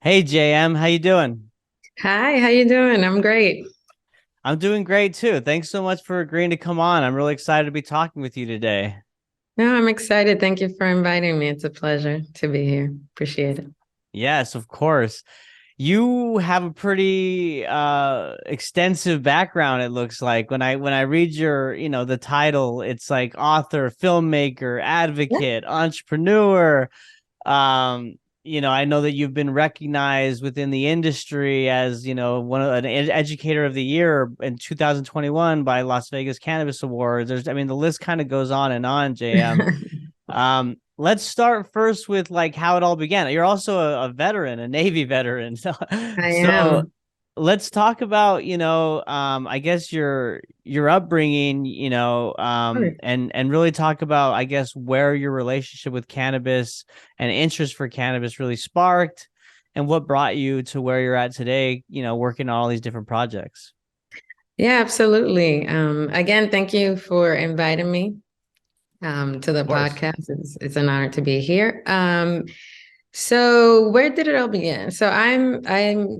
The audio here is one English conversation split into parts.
Hey JM, how you doing? Hi, how you doing? I'm great. I'm doing great too. Thanks so much for agreeing to come on. I'm really excited to be talking with you today. No, I'm excited. Thank you for inviting me. It's a pleasure to be here. Appreciate it. Yes, of course. You have a pretty extensive background, it looks like. When I read your, the title, it's like author, filmmaker, Yeah. advocate, entrepreneur. Um, I know that you've been recognized within the industry as, one of an educator of the year in 2021 by Las Vegas Cannabis Awards. The list kind of goes on and on, JM. Let's start first with like how it all began. You're also a veteran, a Navy veteran. So, I so am. let's talk about, I guess your upbringing, Sure. and really talk about, I guess, where your relationship with cannabis and interest for cannabis really sparked and what brought you to where you're at today, working on all these different projects. Yeah, absolutely. Again, thank you for inviting me to the Of course. podcast. It's an honor to be here. So where did it all begin? So I'm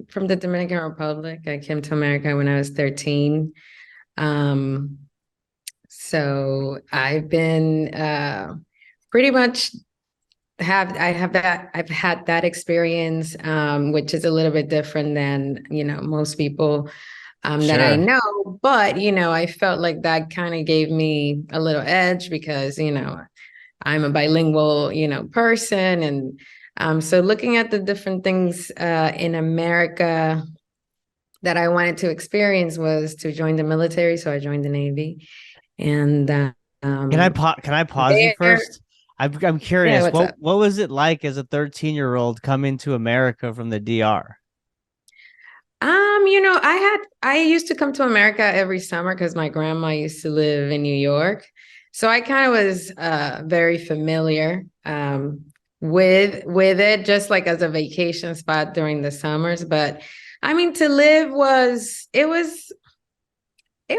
from the Dominican Republic. I came to America when I was 13. Um, so I've been pretty much I've had that experience, which is a little bit different than most people that I Sure. know. But I felt like that kind of gave me a little edge because I'm a bilingual person, and so looking at the different things in America that I wanted to experience was to join the military. So I joined the Navy, and um, Can I pause you there, first? I'm yeah, curious. what's What up? what was it like as a 13-year-old coming to America from the DR? I used to come to America every summer because my grandma used to live in New York. So I kind of was very familiar with it, just like as a vacation spot during the summers. But I mean, to live it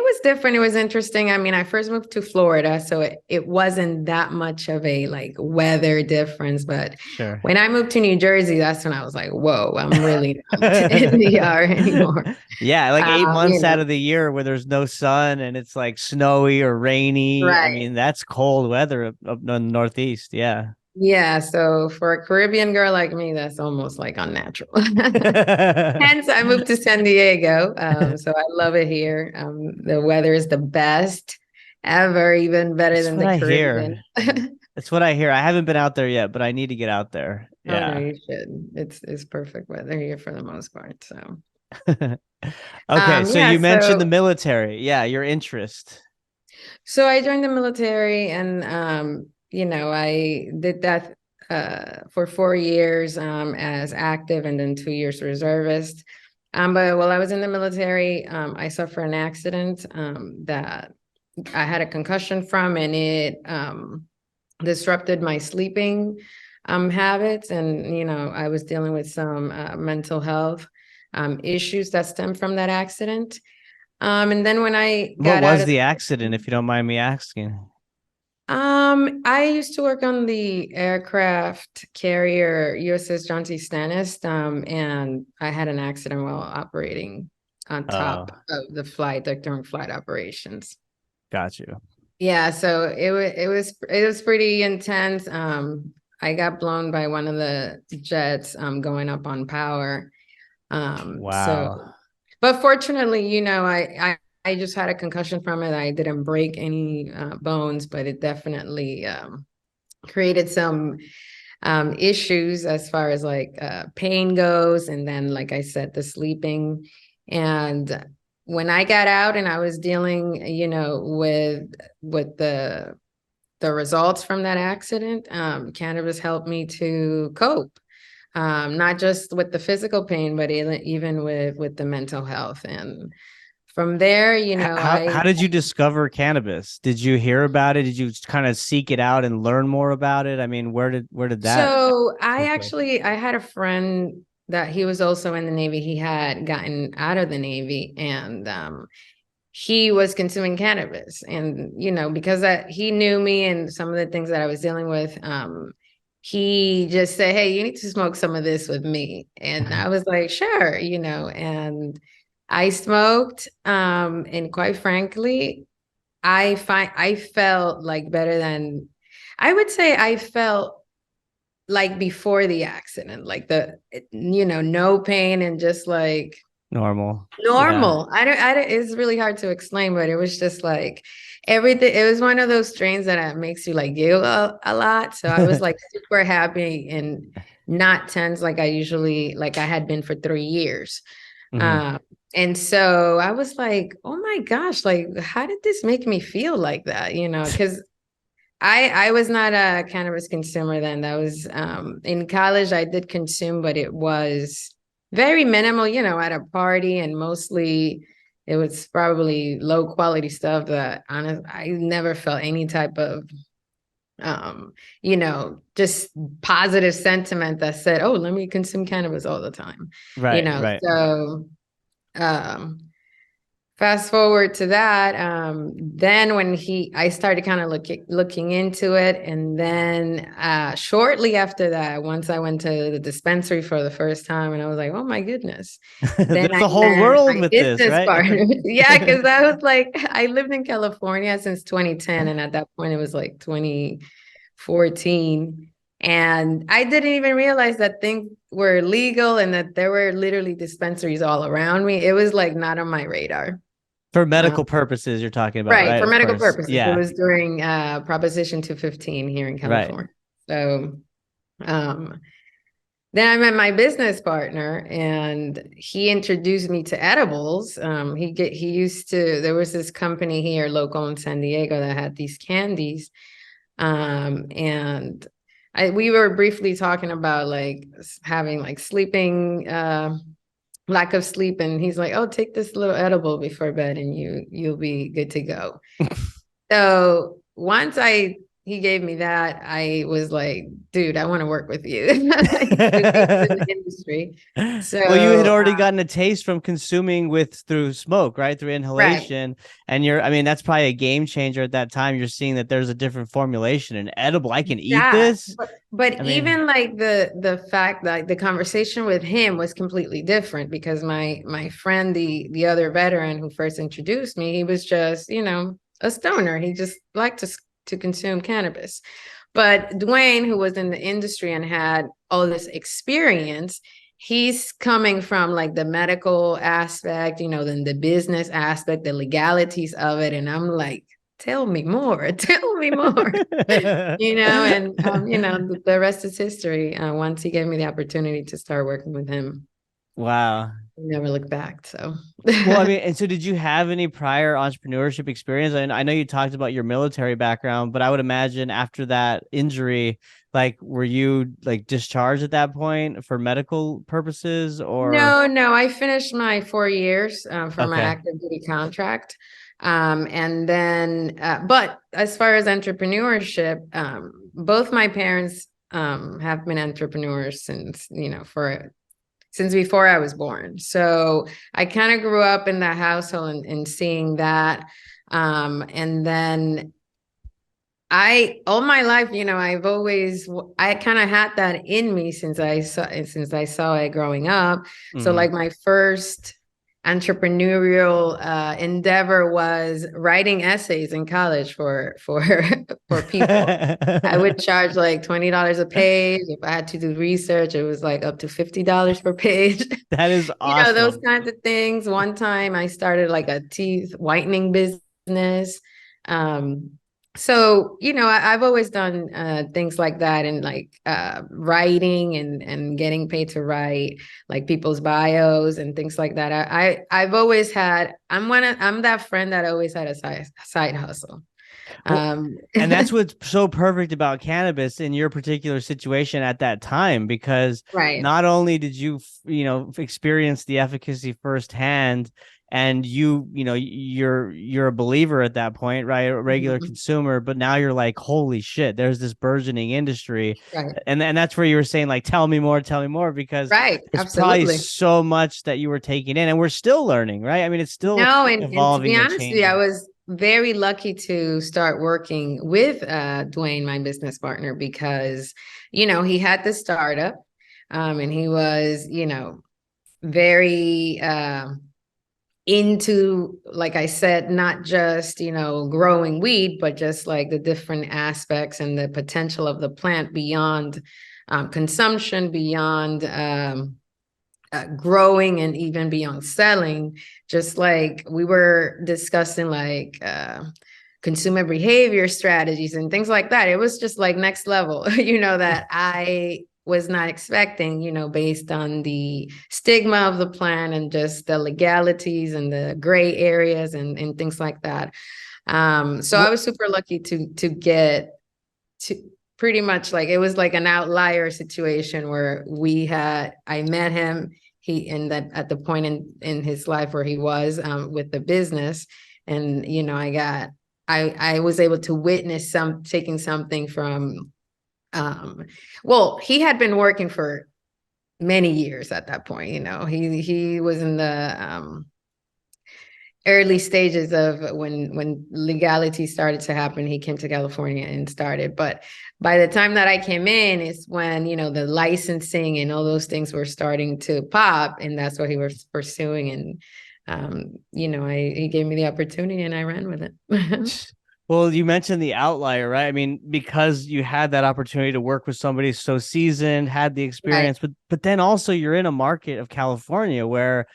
was different. It was interesting. I mean, I first moved to Florida, so it wasn't that much of a like weather difference. But Sure. when I moved to New Jersey, that's when I was like, whoa, I'm really not in the ER anymore. Yeah, like eight Um, you months out know, of the year where there's no sun and it's like snowy or rainy. I right. mean, that's cold weather up in the Northeast. Yeah. Yeah. So for a Caribbean girl like me, that's almost like unnatural. Hence, I moved to San Diego. So I love it here. The weather is the best ever, even better That's than what the I hear. Caribbean. That's what I hear. I haven't been out there yet, but I need to get out there. Oh no, Yeah. you should. It's perfect weather here for the most part. So Okay, so yeah, you mentioned the so military. Yeah, your interest. I joined the military, and I did that for 4 years as active and then 2 years reservist. But while I was in the military, I suffered an accident that I had a concussion from, and it disrupted my sleeping habits. And, I was dealing with some mental health issues that stemmed from that accident. And then when I What got out was of the accident, if you don't mind me asking? I used to work on the aircraft carrier USS John C. Stennis, and I had an accident while operating on top Oh, of the flight deck during flight operations. got you. Yeah, so it was pretty intense. I got blown by one of the jets going up on power. So Wow. but fortunately, I just had a concussion from it. I didn't break any bones, but it definitely created some issues as far as like pain goes, and then, like I said, the sleeping. And when I got out and I was dealing, with the results from that accident, cannabis helped me to cope, not just with the physical pain, but even with the mental health. And from there, How did you discover cannabis? Did you hear about it? Did you kind of seek it out and learn more about it? I mean, where did that so I take place? actually I had a friend that he was also in the Navy. He had gotten out of the Navy, and he was consuming cannabis. And because he knew me and some of the things that I was dealing with, he just said, "Hey, you need to smoke some of this with me." And I was like, "Sure," and I smoked. And quite frankly, I felt like better than I would say I felt like before the accident, like no pain and just like Normal. Yeah. normal. I don't, it's really hard to explain, but it was just like everything. It was one of those strains that makes you like giggle a lot. So I was like super happy and not tense like I had been for 3 years. Hmm. Um, and so I was like, oh my gosh, like, how did this make me feel like that? Because I was not a cannabis consumer then. That was in college I did consume, but it was very minimal, at a party, and mostly it was probably low quality stuff that I never felt any type of just positive sentiment that said, "Oh, let me consume cannabis all the time." Right. Right. So um fast forward to that, then when I started kind of looking into it, and then shortly after that, once I went to the dispensary for the first time, and I was like, oh my goodness. Then There's I a whole met world my with this, business right? partner. Yeah, because I was like, I lived in California since 2010, and at that point it was like 2014. And I didn't even realize that things were legal and that there were literally dispensaries all around me. It was like not on my radar. For Uh, medical purposes, you're talking about, right, right? for Of medical course. purposes. It Yeah. was during Proposition 215 here in Right. California. So um, then I met my business partner, and he introduced me to edibles. He used to, there was this company here local in San Diego that had these candies. And we were briefly talking about like having like sleeping lack of sleep, and he's like, oh, take this little edible before bed and you'll be good to go. So once he gave me that, I was like, dude, I want to work with you in the industry. Well, you had So already gotten a taste from consuming through smoke, right? Through right. inhalation. And I mean, that's probably a game changer at that time. You're seeing that there's a different formulation and edible. I can eat Yeah, this. but I mean, even like the fact that the conversation with him was completely different, because my friend, the other veteran who first introduced me, he was just, a stoner. He just liked to consume cannabis. But Dwayne, who was in the industry and had all this experience, he's coming from like the medical aspect, then the business aspect, the legalities of it. And I'm like, tell me more, tell me more. And the rest is history. Once he gave me the opportunity to start working with him, wow. I never looked back. So Well, I mean, and so did you have any prior entrepreneurship experience? And I know you talked about your military background, but I would imagine after that injury, like, were you like discharged at that point for medical purposes or? no, I finished my 4 years for my Okay. active duty contract. And then, but as far as entrepreneurship, both my parents have been entrepreneurs since before I was born. So I kind of grew up in that household and seeing that. And then all my life, I kind of had that in me since I saw it growing up. So Mhm. like my first entrepreneurial endeavor was writing essays in college for for people. I would charge like $20 a page. If I had to do research, it was like up to $50 per page. That is Those awesome. kinds of things. One time I started like a teeth whitening business. Um, so, I've always done things like that, and like writing and getting paid to write like people's bios and things like that. I've always had, I'm that friend that always had a side hustle. Well, Um, and that's what's so perfect about cannabis in your particular situation at that time, because right. not only did you, experience the efficacy firsthand, and you're a believer at that point, right? A regular Mhm. consumer, but now you're like, holy shit, there's this burgeoning industry. Right. And that's where you were saying like, tell me more, because Right. there's probably Absolutely. so much that you were taking in, and we're still learning, right? I mean, it's still No, and to be evolving and honest with you, changing. very lucky to start working with Dwayne, my business partner, because, he had this startup, and he was, very into, like I said, not just, growing weed, but just like the different aspects and the potential of the plant beyond consumption, beyond growing, and even beyond selling. Just like we were discussing, like consumer behavior strategies and things like that. It was just like next level, that I was not expecting, based on the stigma of the plant and just the legalities and the gray areas and things like that. So I was super lucky to get to pretty much, like, it was like an outlier situation where I met him, at the point in his life where he was with the business. And, I was able to witness taking something from, well, he had been working for many years at that point. He was in the early stages of when legality started to happen. He came to California and started, but by the time that I came in, it's when, the licensing and all those things were starting to pop, and that's what he was pursuing. And he gave me the opportunity and I ran with it. Well, you mentioned the outlier, right? I mean, because you had that opportunity to work with somebody so seasoned, had the Right. experience, but then also you're in a market of California where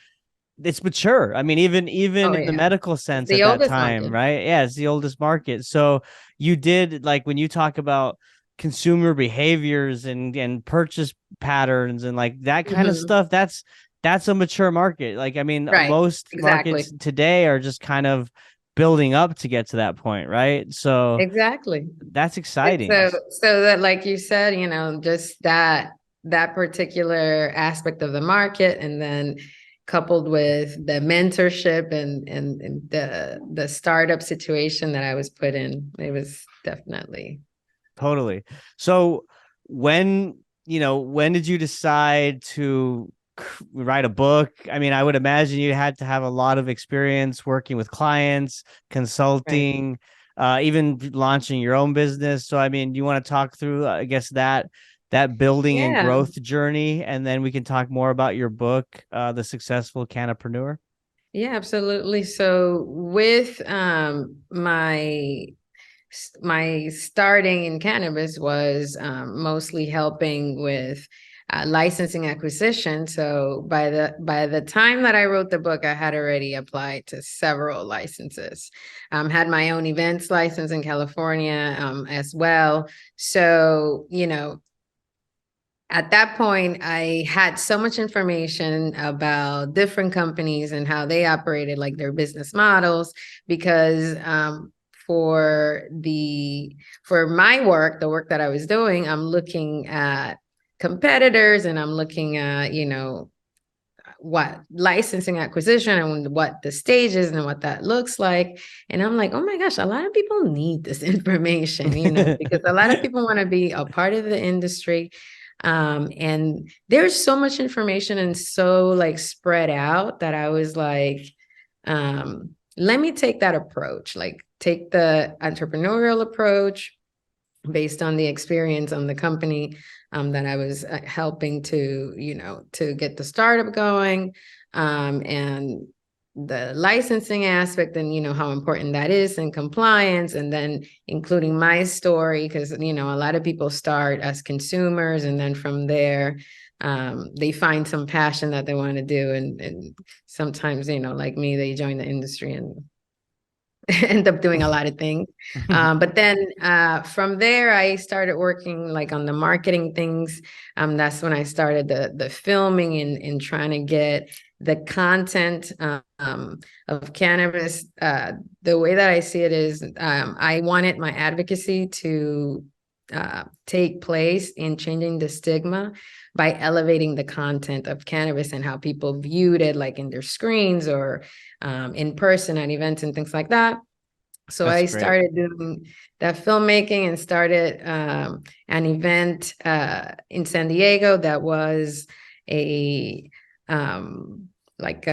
it's mature. I mean, even Oh in the yeah. medical It's sense the at that oldest time, market. right? Yeah, it's the oldest market. So you did, like, when you talk about consumer behaviors and purchase patterns and like that kind of Mhm. stuff, that's a mature market. Like, I mean, Right. most markets Exactly. today are just kind of building up to get to that point, right? So Exactly. that's And exciting. so that, like you said, just that particular aspect of the market, and then coupled with the mentorship and the startup situation that I was put in, it was definitely Totally. So when did you decide to write a book? I mean, I would imagine you had to have a lot of experience working with clients, right. consulting, even launching your own business. So, I mean, you want to talk through, I guess, that building and Yeah. growth journey, and then we can talk more about your book, The Successful Canna-preneur. Yeah, absolutely. So with my starting in cannabis was mostly helping with licensing acquisition. So by the time that I wrote the book, I had already applied to several licenses. Had my own events license in California as well. So at that point, I had so much information about different companies and how they operated, like their business models, because for my work, the work that I was doing, I'm looking at competitors, and I'm looking at, what licensing acquisition and what the stage is and what that looks like. And I'm like, oh my gosh, a lot of people need this information, because a lot of people want to be a part of the industry. And there's so much information and so like spread out that I was like, let me take that approach, like take the entrepreneurial approach based on the experience on the company that I was helping to get the startup going, and the licensing aspect, and how important that is, and compliance, and then including my story, because a lot of people start as consumers, and then from there they find some passion that they want to do, and sometimes like me, they join the industry and end up doing a lot of things. But then from there, I started working like on the marketing things. That's when I started the filming and trying to get the content of cannabis. The way that I see it is I wanted my advocacy to take place in changing the stigma by elevating the content of cannabis and how people viewed it, like in their screens or in person at events and things like that. So That's I great. started doing that filmmaking and started an event in San Diego that was a like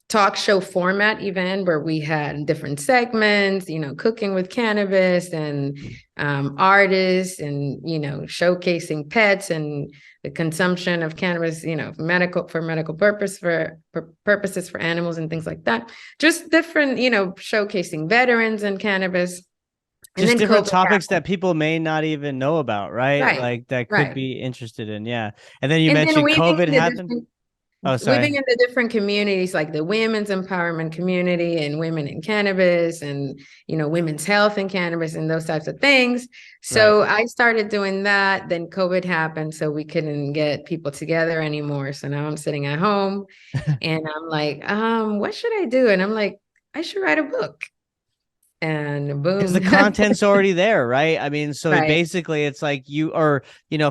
talk show format event where we had different segments, cooking with cannabis and artists and, showcasing pets and the consumption of cannabis, medical purposes for animals and things like that. Just different, showcasing veterans and cannabis. And Just then different COVID topics happened. that people may not even know about, right? Right, Like that could right. be interested in. Yeah. And then you And then mentioned COVID happened. Oh, weaving sorry. in the different communities, like the women's empowerment community and women in cannabis and, women's health in cannabis and those types of things. Right. So I started doing that. Then COVID happened, so we couldn't get people together anymore. So now I'm sitting at home and I'm like, what should I do? And I'm like, I should write a book. And Because the boom. content's already there, right? I mean, so Right. basically it's like you or,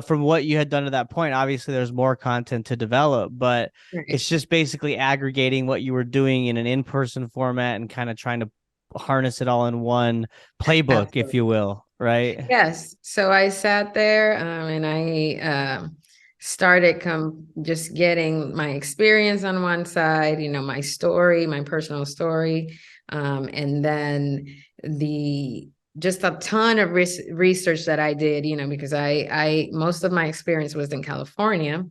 from what you had done to that point, obviously there's more content to develop, but Right. it's just basically aggregating what you were doing in an in-person format and kind of trying to harness it all in one playbook, if you Absolutely. will, right? Yes. So I sat there and I started just getting my experience on one side, my story, my personal story, and then the just a ton of research that I did, because I most of my experience was in California.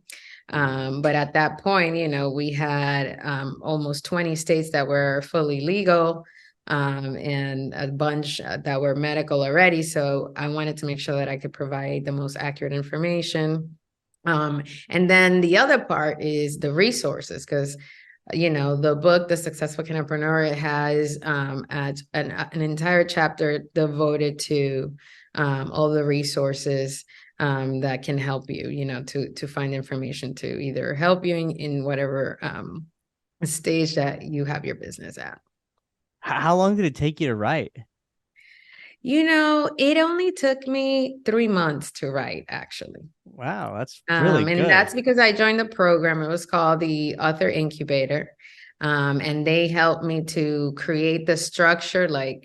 But at that point, we had almost 20 states that were fully legal and a bunch that were medical already. So I wanted to make sure that I could provide the most accurate information. And then the other part is the resources, because the book, The Successful Canna-preneur, it has an entire chapter devoted to all the resources that can help you, to find information to either help you in whatever stage that you have your business at. How long did it take you to write? It only took me 3 months to write, actually. Wow, that's really And good. that's because I joined the program. It was called the Author Incubator. And they helped me to create the structure. They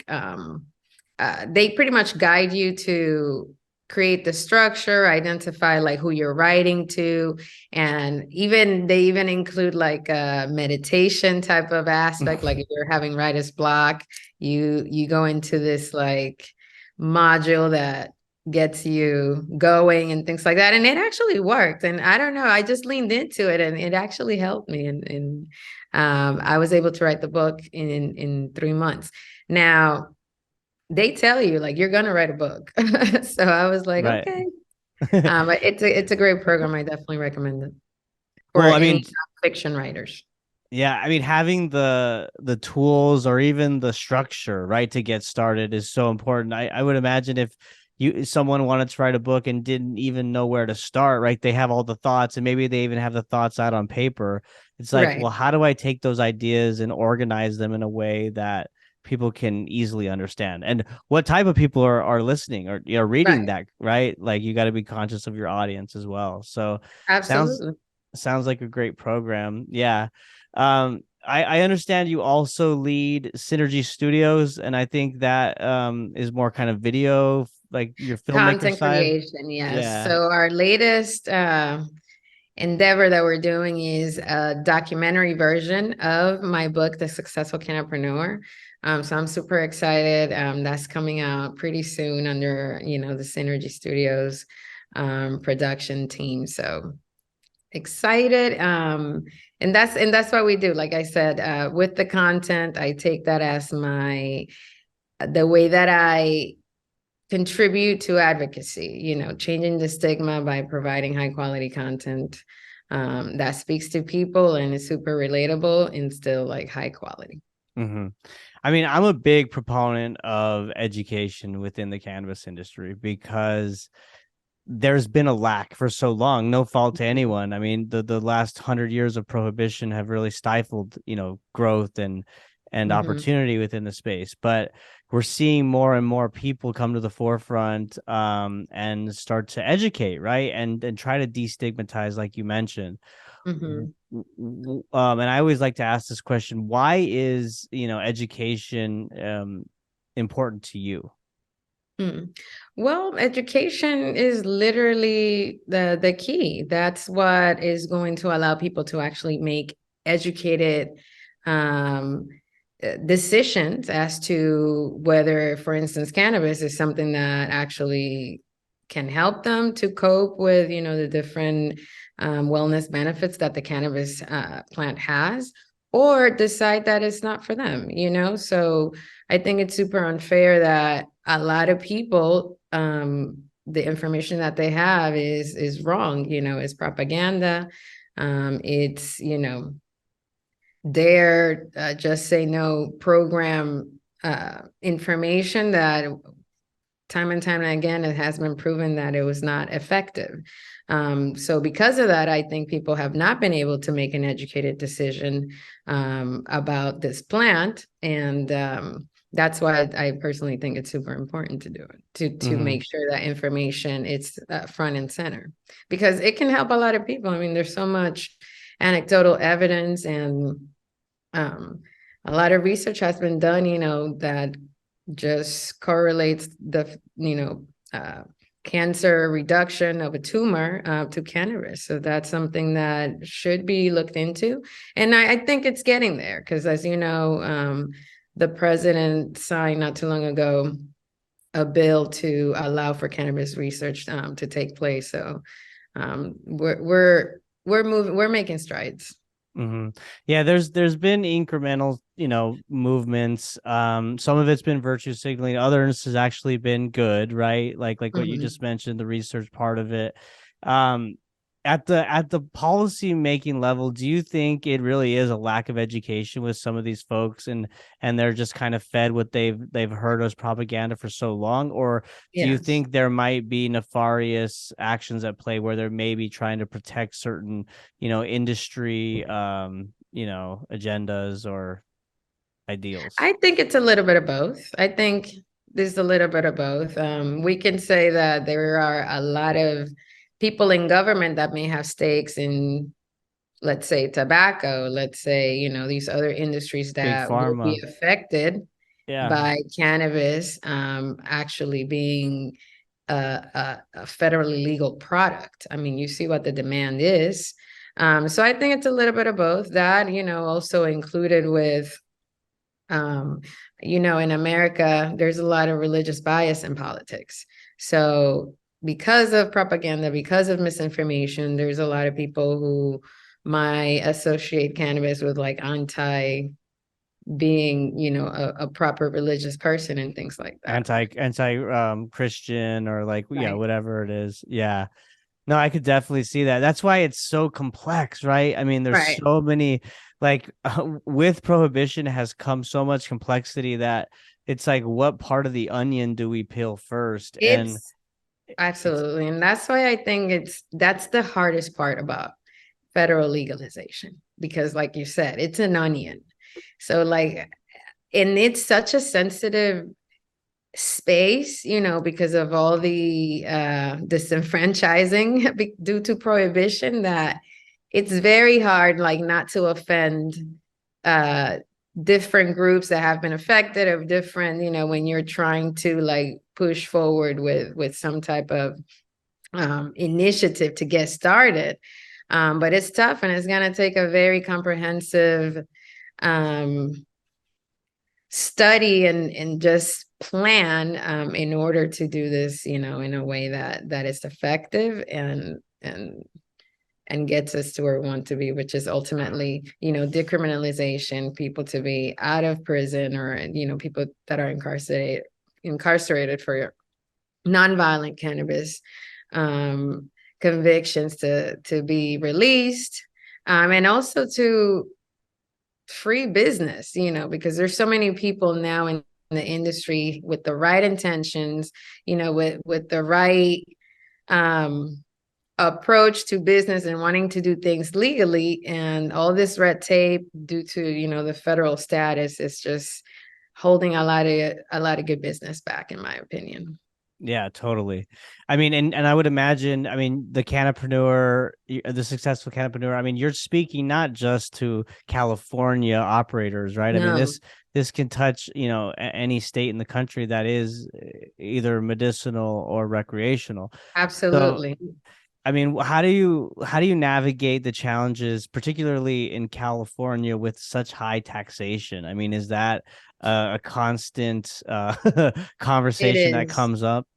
pretty much guide you to create the structure, identify like who you're writing to, and they even include like a meditation type of aspect. Like if you're having writer's block, you go into this like module that gets you going and things like that. And it actually worked. And I don't know, I just leaned into it and it actually helped me. And I was able to write the book in 3 months. Now, they tell you like you're gonna write a book. So I was like, Right. okay. But it's a great program. I definitely recommend it for Well, I any mean, fiction writers. yeah, I mean having the tools or even the structure, right, to get started is so important. I would imagine if someone wanted to write a book and didn't even know where to start, right? They have all the thoughts and maybe they even have the thoughts out on paper. It's like, Right, well, how do I take those ideas and organize them in a way that people can easily understand? And what type of people are listening or reading right. that, right? Like you got to be conscious of your audience as well. So sounds Absolutely. sounds like a great program. Yeah. I understand you also lead Synergy Studios, and I think that is more kind of video, like your filmmaker Content side. creation, yes. Yeah. So our latest endeavor that we're doing is a documentary version of my book, The Successful Canna-preneur. So I'm super excited. That's coming out pretty soon under, the Synergy Studios production team. So excited. And that's what we do. Like I said, with the content, I take that as the way that I contribute to advocacy, changing the stigma by providing high quality content that speaks to people and is super relatable and still like high quality. Mm-hmm. I mean, I'm a big proponent of education within the cannabis industry because there's been a lack for so long, no fault to anyone. I mean, the last 100 years of prohibition have really stifled, growth and Mm-hmm. opportunity within the space. But we're seeing more and more people come to the forefront and start to educate, right? And try to destigmatize, like you mentioned. Mm-hmm. And I always like to ask this question: why is education important to you? Mm. Well, education is literally the key. That's what is going to allow people to actually make educated um, decisions as to whether, for instance, cannabis is something that actually can help them to cope with, the different wellness benefits that the cannabis plant has, or decide that it's not for them. So I think it's super unfair that a lot of people, the information that they have is wrong, it's propaganda. It's, their just say no program information that time and time again it has been proven that it was not effective. So because of that, I think people have not been able to make an educated decision about this plant, and that's why I personally think it's super important to do it, to Mm-hmm. make sure that information it's front and center, because it can help a lot of people. I mean, there's so much anecdotal evidence, and a lot of research has been done, that just correlates the, cancer reduction of a tumor to cannabis. So that's something that should be looked into. And I think it's getting there because, as you know, the president signed not too long ago a bill to allow for cannabis research to take place. So we're moving, we're making strides. Mm-hmm. Yeah, there's been incremental, movements. Some of it's been virtue signaling, others has actually been good, right? Like what you Mhm. just mentioned, the research part of it. Um, at the policy making level, do you think it really is a lack of education with some of these folks, and they're just kind of fed what they've heard as propaganda for so long? Or do you Yes. think there might be nefarious actions at play where they're maybe trying to protect certain industry agendas or ideals? I think it's a little bit of both. I think there's a little bit of both. We can say that there are a lot of people in government that may have stakes in, let's say, tobacco, let's say, these other industries Big that will be pharma. affected Yeah. by cannabis actually being a federally legal product. I mean, you see what the demand is. So I think it's a little bit of both. That, also included with um, in America, there's a lot of religious bias in politics. So, because of propaganda, because of misinformation, there's a lot of people who might associate cannabis with like anti being, a proper religious person and things like that. Anti Christian, or like, Right. whatever it is. Yeah. No, I could definitely see that. That's why it's so complex, right? I mean, there's Right. so many, like, with prohibition has come so much complexity that it's like, what part of the onion do we peel first? And It's it's absolutely. And that's why I think that's the hardest part about federal legalization, because like you said, it's an onion. So like, and it's such a sensitive space, because of all the disenfranchising due to prohibition, that it's very hard like not to offend uh different groups that have been affected, of different, when you're trying to like push forward with some type of initiative to get started. But it's tough, and it's going to take a very comprehensive um study and just plan in order to do this, in a way that is effective and gets us to where we want to be, which is ultimately, decriminalization, people to be out of prison, or people that are incarcerated for nonviolent cannabis um, convictions to be released, and also to free business, because there's so many people now in the industry with the right intentions, with the right um approach to business and wanting to do things legally, and all this red tape due to, the federal status is just holding a lot of good business back, in my opinion. Yeah, totally. I mean, and I would imagine, I mean, the Canna-preneur, the successful Canna-preneur, I mean, you're speaking not just to California operators, right? I mean, No, this can touch, any state in the country that is either medicinal or recreational. So absolutely. I mean, how do you navigate the challenges, particularly in California with such high taxation? I mean, is that a constant It conversation that is. comes up?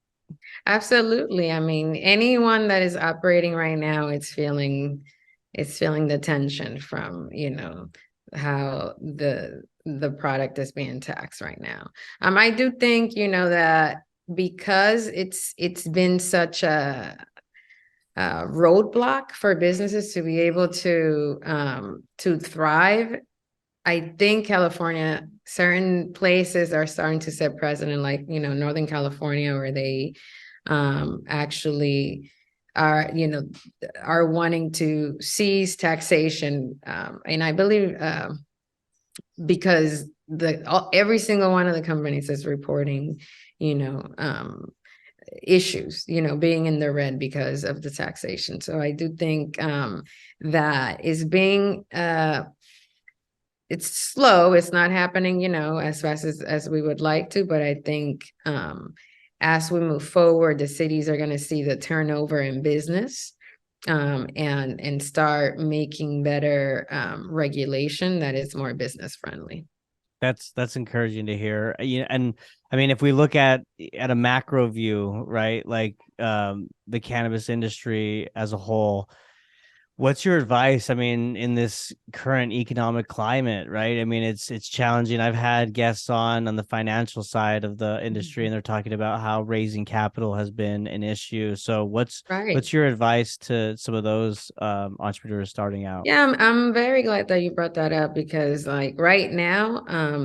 Absolutely. I mean, anyone that is operating right now, it's feeling the tension from, how the product is being taxed right now. I do think, that because it's been such a roadblock for businesses to be able to thrive. I think California, certain places are starting to set precedent, like, Northern California, where they actually are, are wanting to seize taxation. And I believe because every single one of the companies is reporting, you know, um, issues, being in the red because of the taxation. So I do think that is being it's slow. It's not happening, as fast as we would like to. But I think as we move forward, the cities are going to see the turnover in business and start making better regulation that is more business friendly. That's encouraging to hear. And I mean, if we look at a macro view, right, like the cannabis industry as a whole, what's your advice? I mean, in this current economic climate, right? I mean, it's challenging. I've had guests on the financial side of the industry, and they're talking about how raising capital has been an issue. So, Right. what's your advice to some of those entrepreneurs starting out? Yeah, I'm very glad that you brought that up because like right now,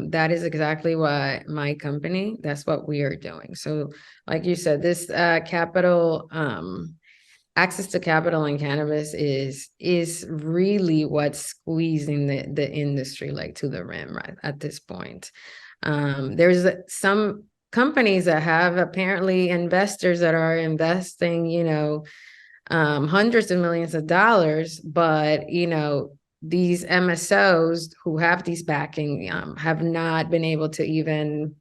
that is exactly what my company, that's what we are doing. So like you said, this capital, access to capital in cannabis is really what's squeezing the industry like to the rim right at this point. There's some companies that have apparently investors that are investing, hundreds of millions of dollars, but these MSOs who have these backing have not been able to even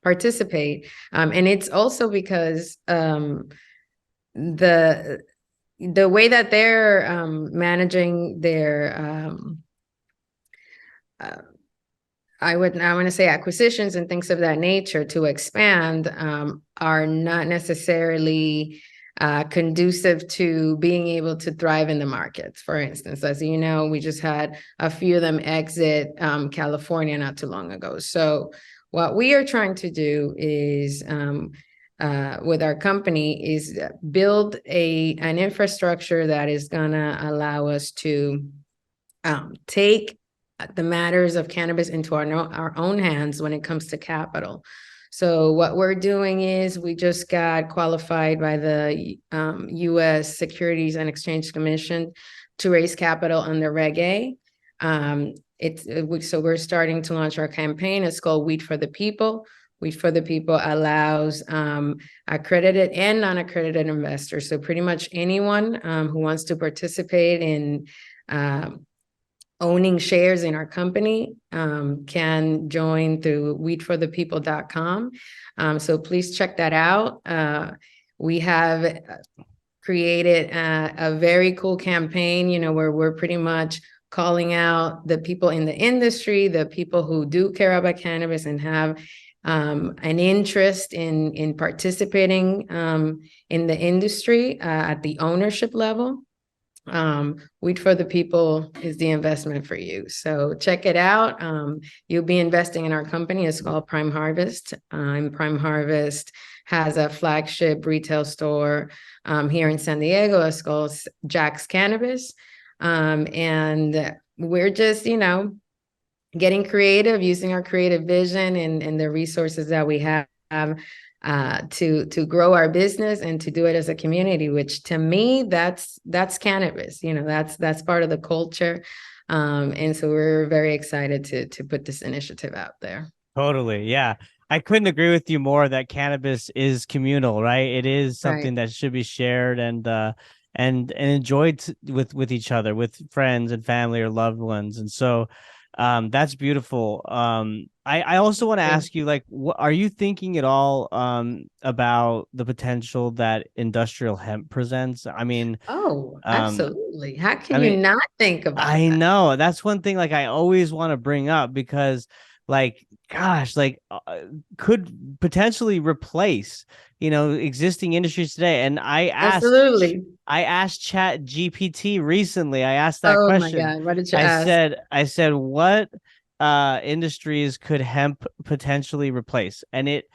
participate, and it's also because the the way that they're managing their uh, I want to say acquisitions and things of that nature to expand are not necessarily conducive to being able to thrive in the markets. For instance, as you know, we just had a few of them exit California not too long ago. So what we are trying to do is with our company is build an infrastructure that is going to allow us to take the matters of cannabis into our own hands when it comes to capital. So what we're doing is we just got qualified by the U.S. Securities and Exchange Commission to raise capital under Reg A. So we're starting to launch our campaign. It's called Weed for the People. Weed for the People allows accredited and non-accredited investors. So pretty much anyone who wants to participate in owning shares in our company can join through weedforthepeople.com. So please check that out. We have created a very cool campaign, where we're pretty much calling out the people in the industry, the people who do care about cannabis and have an interest in participating in the industry at the ownership level. Weed for the People is the investment for you. So check it out. You'll be investing in our company. It's called Prime Harvest. And Prime Harvest has a flagship retail store here in San Diego. It's called Jack's Cannabis. And we're just, getting creative, using our creative vision and the resources that we have to grow our business and to do it as a community, which to me that's cannabis. That's part of the culture, and so we're very excited to put this initiative out there. Totally. Yeah. I couldn't agree with you more that cannabis is communal, right? It is Right. something that should be shared and enjoyed with each other, with friends and family or loved ones. And so That's beautiful. I also want to ask you, like, are you thinking at all about the potential that industrial hemp presents? Oh, Um, absolutely. How I can you mean, not think about I that? know that's one thing like I always want to bring up because like gosh, like could potentially replace, existing industries today. And Absolutely. I asked Chat GPT recently. I asked that Oh my question. God. What did you ask? I said what industries could hemp potentially replace? And it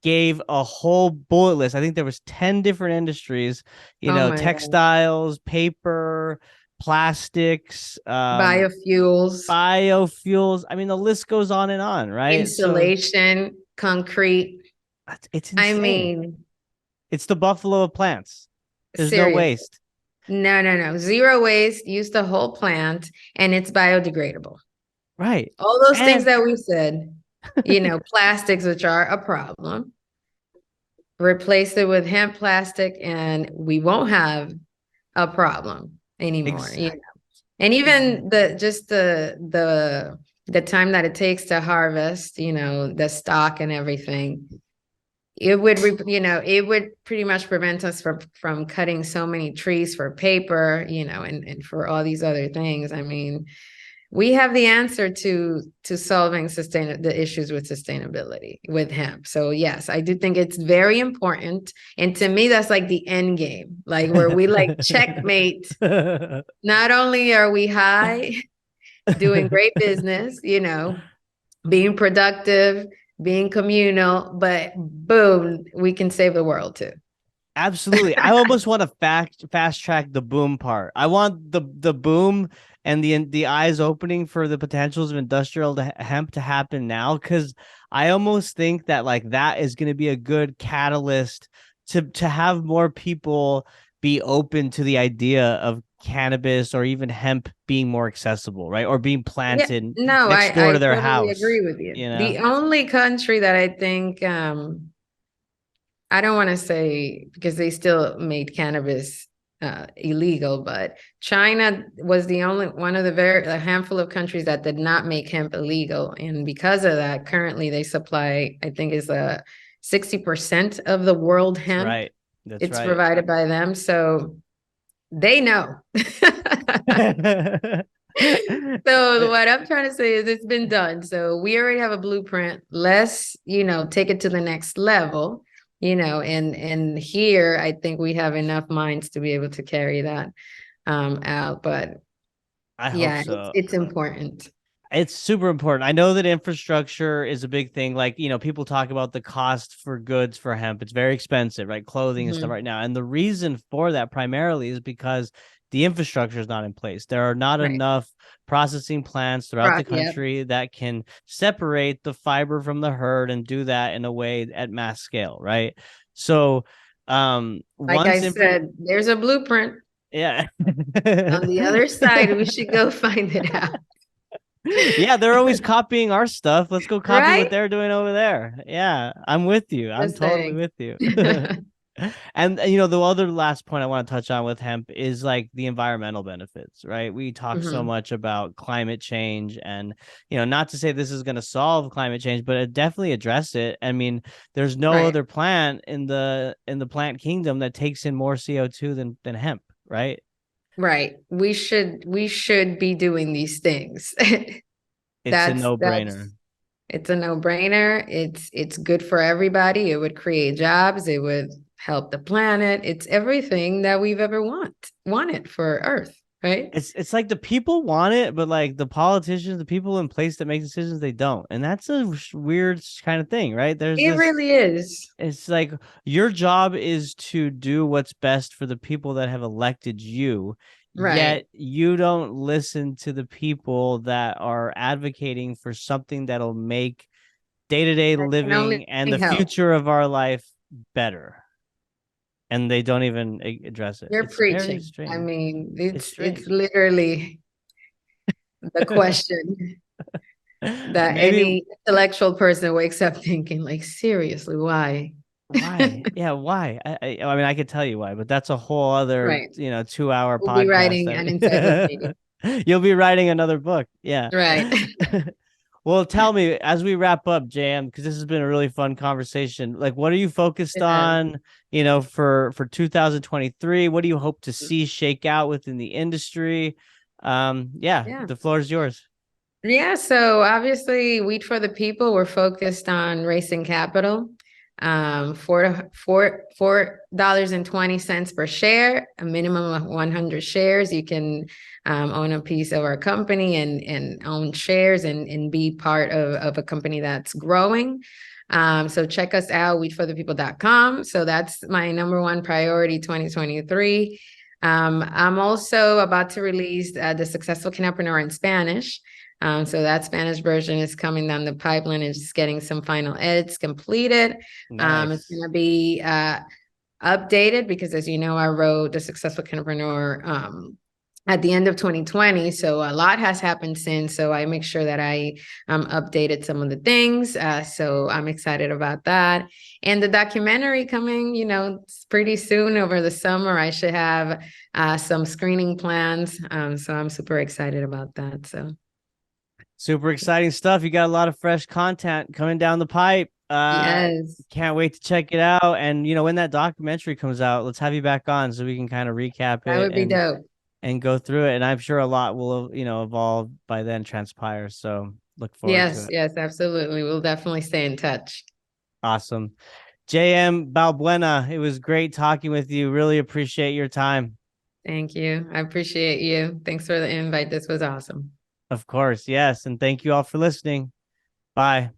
gave a whole bullet list. I think there was 10 different industries, Oh my God. textiles, paper, plastics, Biofuels, biofuels. I mean, the list goes on, right? So insulation, concrete. it's I insane. mean, It's the buffalo of plants. There's no seriously. waste. No, no, no. Zero waste. Use the whole plant and it's biodegradable. Right. All those things And that we said, plastics, which are a problem, replace it with hemp plastic and we won't have a problem anymore. exactly. And even the time that it takes to harvest, the stock and everything, it would pretty much prevent us from cutting so many trees for paper, and for all these other things. I mean, we have the answer to solving the issues with sustainability with hemp. So yes, I do think it's very important. And to me, that's like the end game, like where we like checkmate. Not only are we high, doing great business, being productive, being communal, but boom, we can save the world too. Absolutely. I almost want to fast track the boom part. I want the boom and the eyes opening for the potentials of industrial hemp to happen now, because I almost think that like that is going to be a good catalyst to have more people be open to the idea of cannabis or even hemp being more accessible, right? Or being Yeah, planted no, next door I to their totally house, agree with you. you know? The only country that I think I don't want to say because they still made cannabis illegal, but China was the only one of a handful of countries that did not make hemp illegal, and because of that, currently they supply, I think, is 60% of the world That's hemp. right. That's It's right. provided by them, so they know. So what I'm trying to say is it's been done. So we already have a blueprint. Let's, take it to the next level, and here I think we have enough minds to be able to carry that out. But I hope yeah, it's so. it's important. It's super important. I know that infrastructure is a big thing. Like, people talk about the cost for goods for hemp. It's very expensive, right? Clothing and stuff Mhm. right now. And the reason for that primarily is because the infrastructure is not in place. There are not Right. enough processing plants throughout the Yep. country that can separate the fiber from the herd and do that in a way at mass scale, right? So, Like I once infra said, there's a blueprint yeah. on the other side. We should go find it out. Yeah, they're always copying our stuff. Let's go copy what Right? they're doing over there. Yeah, I'm with you. I'm Just totally saying. with you. And the other last point I want to touch on with hemp is like the environmental benefits, right? We talk so Mhm. much about climate change and not to say this is going to solve climate change, but it definitely address it. I mean, there's no Right. other plant in the plant kingdom that takes in more CO2 than hemp, right? Right. We should be doing these things. It's a That's no-brainer. it's a no-brainer. It's good for everybody. It would create jobs. It would help the planet. It's everything that we've ever wanted for Earth, right? It's like the people want it, but like the politicians, the people in place that make decisions, they don't. And that's a weird kind of thing, right? There's It this, really is. it's like your job is to do what's best for the people that have elected you, Right. yet you don't listen to the people that are advocating for something that'll make day-to-day That can only living and the help. future of our life better. And they don't even address it. You're It's very preaching. I strange. mean, It's it's strange. literally the question that Maybe any intellectual person wakes up thinking, like, seriously, why? why? Yeah, why? I mean, I could tell you why, but that's a whole other, Right. 2-hour We'll be podcast. writing an encyclopedia. You'll be writing another book. Yeah. Right. Well, tell me as we wrap up, JM, because this has been a really fun conversation. Like, what are you focused Yeah. on, for 2023? What do you hope to see shake out within the industry? Yeah, Yeah. the floor is yours. Yeah, so obviously, Weed for the People, we're focused on raising capital. $4.20 per share, a minimum of 100 shares. You can own a piece of our company and own shares and be part of a company that's growing. So check us out, weedforthepeople.com. So that's my number one priority 2023. I'm also about to release the Successful Canna-preneur in Spanish. So that Spanish version is coming down the pipeline and just getting some final edits completed. It's Nice. going to be updated because, as you know, I wrote The Successful Canna-preneur at the end of 2020. So a lot has happened since. So I make sure that I updated some of the things. So I'm excited about that. And the documentary coming, pretty soon over the summer. I should have some screening plans. So I'm super excited about that. So. Super exciting stuff. You got a lot of fresh content coming down the pipe. Yes, Can't wait to check it out. And when that documentary comes out, let's have you back on so we can kind of recap that it would be dope. and go through it. And I'm sure a lot will, evolve by then, transpire. So look forward to Yes, it. yes, absolutely. We'll definitely stay in touch. Awesome. JM Balbuena, it was great talking with you. Really appreciate your time. Thank you. I appreciate you. Thanks for the invite. This was awesome. Of course. Yes. And thank you all for listening. Bye.